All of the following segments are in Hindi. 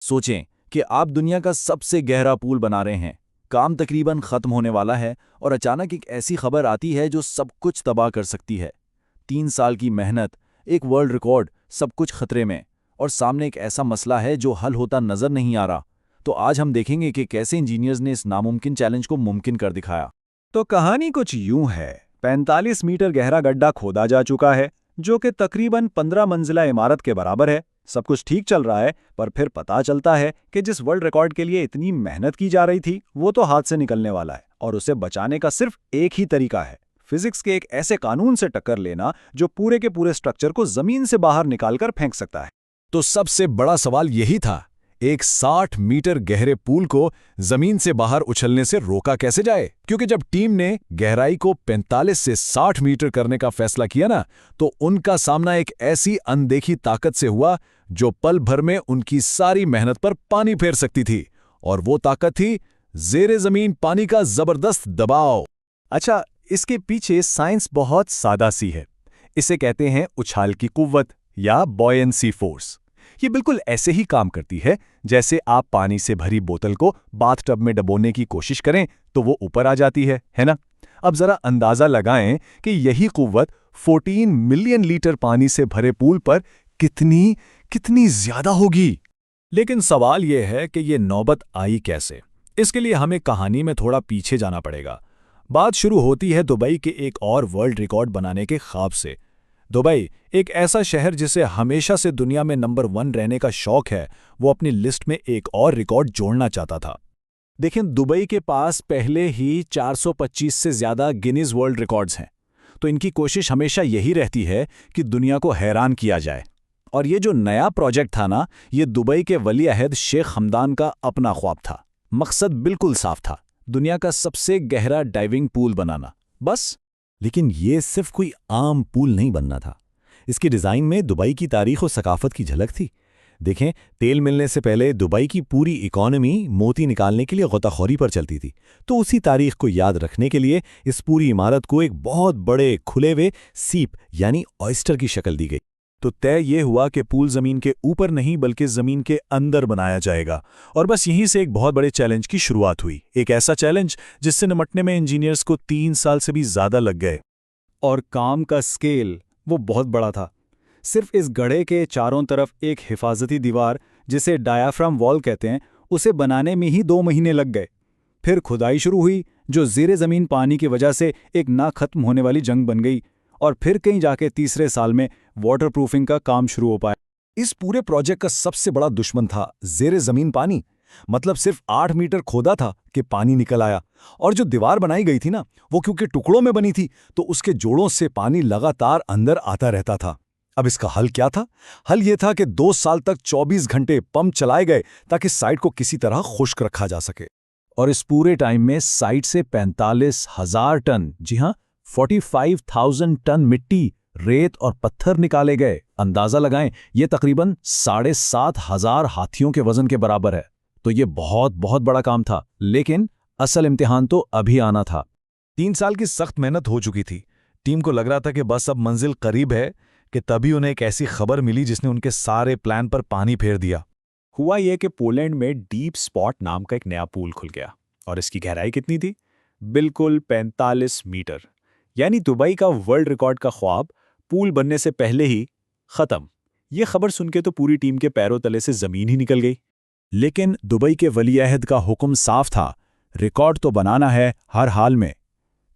सोचें कि आप दुनिया का सबसे गहरा पूल बना रहे हैं, काम तकरीबन खत्म होने वाला है और अचानक एक ऐसी खबर आती है जो सब कुछ तबाह कर सकती है। 3 साल की मेहनत, एक वर्ल्ड रिकॉर्ड, सब कुछ खतरे में, और सामने एक ऐसा मसला है जो हल होता नजर नहीं आ रहा। तो आज हम देखेंगे कि कैसे इंजीनियर्स ने इस नामुमकिन चैलेंज को मुमकिन कर दिखाया। तो कहानी कुछ यूं है। 45 मीटर गहरा गड्ढा खोदा जा चुका है, जो कि तकरीबन 15 मंजिला इमारत के बराबर है। सब कुछ ठीक चल रहा है, पर फिर पता चलता है कि जिस वर्ल्ड रिकॉर्ड के लिए इतनी मेहनत की जा रही थी, वो तो हाथ से निकलने वाला है, और उसे बचाने का सिर्फ एक ही तरीका है, फिजिक्स के एक ऐसे कानून से टक्कर लेना जो पूरे के पूरे स्ट्रक्चर को जमीन से बाहर निकालकर फेंक सकता है। तो सबसे बड़ा सवाल यही था, एक 60 मीटर गहरे पूल को जमीन से बाहर उछलने से रोका कैसे जाए? क्योंकि जब टीम ने गहराई को 45 से 60 मीटर करने का फैसला किया ना, तो उनका सामना एक ऐसी अनदेखी ताकत से हुआ जो पल भर में उनकी सारी मेहनत पर पानी फेर सकती थी। और वो ताकत थी जेरे जमीन पानी का जबरदस्त दबाव। अच्छा, इसके पीछे साइंस बहुत सादा सी है। इसे कहते हैं उछाल की कुव्वत या बॉयंसी फोर्स। ये बिल्कुल ऐसे ही काम करती है जैसे आप पानी से भरी बोतल को बाथटब में डुबोने की कोशिश करें तो वो ऊपर आ जाती है ना? अब जरा अंदाजा लगाएं कि यही कुव्वत 14 मिलियन लीटर पानी से भरे पूल पर कितनी कितनी ज्यादा होगी। लेकिन सवाल यह है कि ये नौबत आई कैसे? इसके लिए हमें कहानी में थोड़ा पीछे जाना पड़ेगा। बात शुरू होती है दुबई के एक और वर्ल्ड रिकॉर्ड बनाने के ख्वाब से। दुबई, एक ऐसा शहर जिसे हमेशा से दुनिया में नंबर 1 रहने का शौक है, वो अपनी लिस्ट में एक और रिकॉर्ड जोड़ना चाहता था। देखें, दुबई के पास पहले ही 425 से ज़्यादा गिनीज वर्ल्ड रिकॉर्ड्स हैं, तो इनकी कोशिश हमेशा यही रहती है कि दुनिया को हैरान किया जाए। और ये जो नया प्रोजेक्ट था ना, ये दुबई के वली अहद शेख हमदान का अपना ख्वाब था। मकसद बिल्कुल साफ था, दुनिया का सबसे गहरा डाइविंग पूल बनाना, बस। लेकिन ये सिर्फ कोई आम पूल नहीं बनना था। इसकी डिज़ाइन में दुबई की तारीख और सकाफत की झलक थी। देखें, तेल मिलने से पहले दुबई की पूरी इकॉनमी मोती निकालने के लिए गोताखोरी पर चलती थी। तो उसी तारीख को याद रखने के लिए इस पूरी इमारत को एक बहुत बड़े खुले हुए सीप यानी ऑयस्टर की शक्ल दी गई। तो तय ये हुआ कि पूल जमीन के ऊपर नहीं बल्कि जमीन के अंदर बनाया जाएगा। और बस यहीं से एक बहुत बड़े चैलेंज की शुरुआत हुई। एक ऐसा चैलेंज जिससे निपटने में इंजीनियर्स को 3 साल से भी ज्यादा लग गए। और काम का स्केल वो बहुत बड़ा था। सिर्फ इस गड्ढे के चारों तरफ एक हिफाजती दीवार, जिसे डायाफ्राम वॉल कहते हैं, उसे बनाने में ही 2 महीने लग गए। फिर खुदाई शुरू हुई, जो ज़ेरे ज़मीन पानी की वजह से एक ना खत्म होने वाली जंग बन गई। और फिर कहीं जाके तीसरे साल में वाटरप्रूफिंग का काम शुरू हो पाया। इस पूरे प्रोजेक्ट का सबसे बड़ा दुश्मन था जेरे जमीन पानी। मतलब सिर्फ 8 मीटर खोदा था कि पानी निकल आया। और जो दीवार बनाई गई थी ना, वो क्योंकि टुकड़ों में बनी थी, तो उसके जोड़ों से पानी लगातार अंदर आता रहता था। अब इसका हल क्या था? हल ये था कि 2 साल तक 24 घंटे पंप चलाए गए ताकि साइट को किसी तरह खुश्क रखा जा सके। और इस पूरे टाइम में साइट से 45,000 टन, जी हाँ, 45,000 टन मिट्टी, रेत और पत्थर निकाले गए। अंदाजा लगाएं, ये तकरीबन 7,500 हाथियों के वजन के बराबर है। तो ये बहुत बहुत बड़ा काम था। लेकिन असल इम्तिहान तो अभी आना था। 3 साल की सख्त मेहनत हो चुकी थी। टीम को लग रहा था कि बस अब मंजिल करीब है कि तभी उन्हें एक ऐसी खबर मिली जिसने उनके सारे प्लान पर पानी फेर दिया। हुआ यह कि पोलैंड में डीप स्पॉट नाम का एक नया पूल खुल गया। और इसकी गहराई कितनी थी? बिल्कुल 45 मीटर। यानी दुबई का वर्ल्ड रिकॉर्ड का ख्वाब पूल बनने से पहले ही खत्म। यह खबर सुनके तो पूरी टीम के पैरों तले से जमीन ही निकल गई। लेकिन दुबई के वली अहद का हुक्म साफ था, रिकॉर्ड तो बनाना है हर हाल में।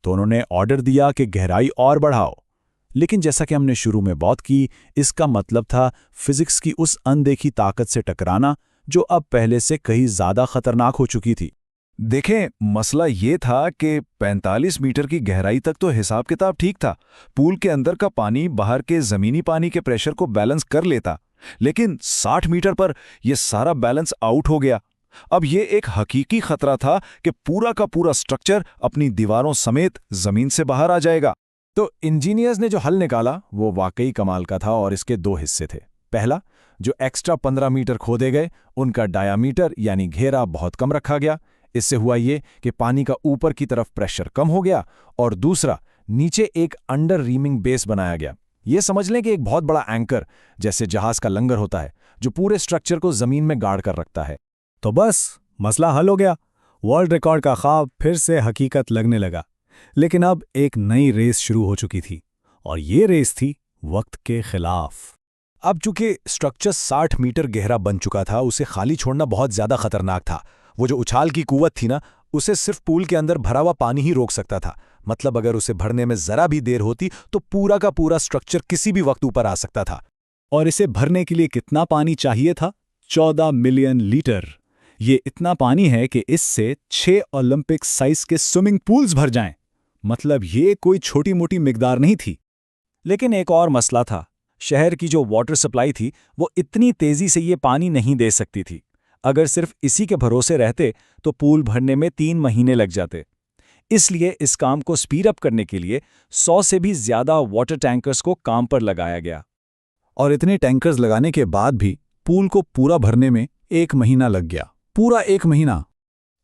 तो उन्होंने ऑर्डर दिया कि गहराई और बढ़ाओ। लेकिन जैसा कि हमने शुरू में बात की, इसका मतलब था फिजिक्स की उस अनदेखी ताकत से टकराना जो अब पहले से कहीं ज्यादा खतरनाक हो चुकी थी। देखें, मसला ये था कि 45 मीटर की गहराई तक तो हिसाब किताब ठीक था। पूल के अंदर का पानी बाहर के जमीनी पानी के प्रेशर को बैलेंस कर लेता। लेकिन 60 मीटर पर यह सारा बैलेंस आउट हो गया। अब यह एक हकीकी खतरा था कि पूरा का पूरा स्ट्रक्चर अपनी दीवारों समेत जमीन से बाहर आ जाएगा। तो इंजीनियर्स ने जो हल निकाला वो वाकई कमाल का था, और इसके 2 हिस्से थे। पहला, जो एक्स्ट्रा 15 मीटर खोदे गए, उनका डायामीटर यानी घेरा बहुत कम रखा गया। इससे हुआ ये कि पानी का ऊपर की तरफ प्रेशर कम हो गया। और दूसरा, नीचे एक अंडर रीमिंग बेस बनाया गया। ये समझ लें कि एक बहुत बड़ा एंकर, जैसे जहाज का लंगर होता है, जो पूरे स्ट्रक्चर को जमीन में गाड़ कर रखता है। तो बस मसला हल हो गया। वर्ल्ड रिकॉर्ड का ख्वाब फिर से हकीकत लगने लगा। लेकिन अब एक नई रेस शुरू हो चुकी थी, और ये रेस थी वक्त के खिलाफ। अब चूंकि स्ट्रक्चर 60 मीटर गहरा बन चुका था, उसे खाली छोड़ना बहुत ज्यादा खतरनाक था। वो जो उछाल की कुव्वत थी ना, उसे सिर्फ पूल के अंदर भरा हुआ पानी ही रोक सकता था। मतलब अगर उसे भरने में जरा भी देर होती तो पूरा का पूरा स्ट्रक्चर किसी भी वक्त ऊपर आ सकता था। और इसे भरने के लिए कितना पानी चाहिए था? 14 मिलियन लीटर। ये इतना पानी है कि इससे 6 ओलंपिक साइज के स्विमिंग पूल्स भर जाएं। मतलब ये कोई छोटी मोटी मिकदार नहीं थी। लेकिन एक और मसला था। शहर की जो वाटर सप्लाई थी वो इतनी तेजी से ये पानी नहीं दे सकती थी। अगर सिर्फ इसी के भरोसे रहते तो पूल भरने में 3 महीने लग जाते। इसलिए इस काम को स्पीड अप करने के लिए 100 से भी ज्यादा वाटर टैंकर्स को काम पर लगाया गया। और इतने टैंकर्स लगाने के बाद भी पूल को पूरा भरने में 1 महीना लग गया। पूरा 1 महीना।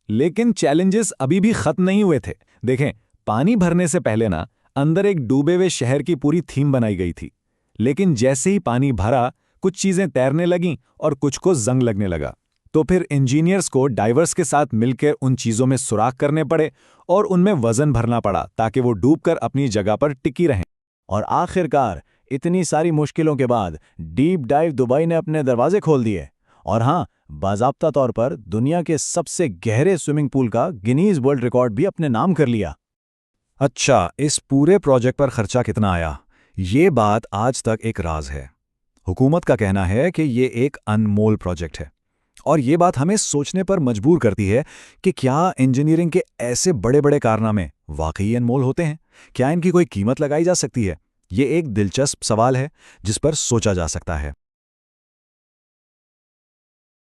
लेकिन चैलेंजेस अभी भी खत्म नहीं हुए थे। देखें, पानी भरने से पहले ना अंदर एक डूबे हुए शहर की पूरी थीम बनाई गई थी। लेकिन जैसे ही पानी भरा, कुछ चीजें तैरने लगीं और कुछ को जंग लगने लगा। तो फिर इंजीनियर्स को डाइवर्स के साथ मिलकर उन चीजों में सुराख करने पड़े और उनमें वजन भरना पड़ा ताकि वो डूबकर अपनी जगह पर टिकी रहें। और आखिरकार इतनी सारी मुश्किलों के बाद डीप डाइव दुबई ने अपने दरवाजे खोल दिए। और हाँ, बाज़ाब्ता तौर पर दुनिया के सबसे गहरे स्विमिंग पूल का गिनीज वर्ल्ड रिकॉर्ड भी अपने नाम कर लिया। अच्छा, इस पूरे प्रोजेक्ट पर खर्चा कितना आया, ये बात आज तक एक राज है। हुकूमत का कहना है कि ये एक अनमोल प्रोजेक्ट है। और ये बात हमें सोचने पर मजबूर करती है कि क्या इंजीनियरिंग के ऐसे बड़े बड़े कारनामे वाकई अनमोल होते हैं? क्या इनकी कोई कीमत लगाई जा सकती है? ये एक दिलचस्प सवाल है जिस पर सोचा जा सकता है।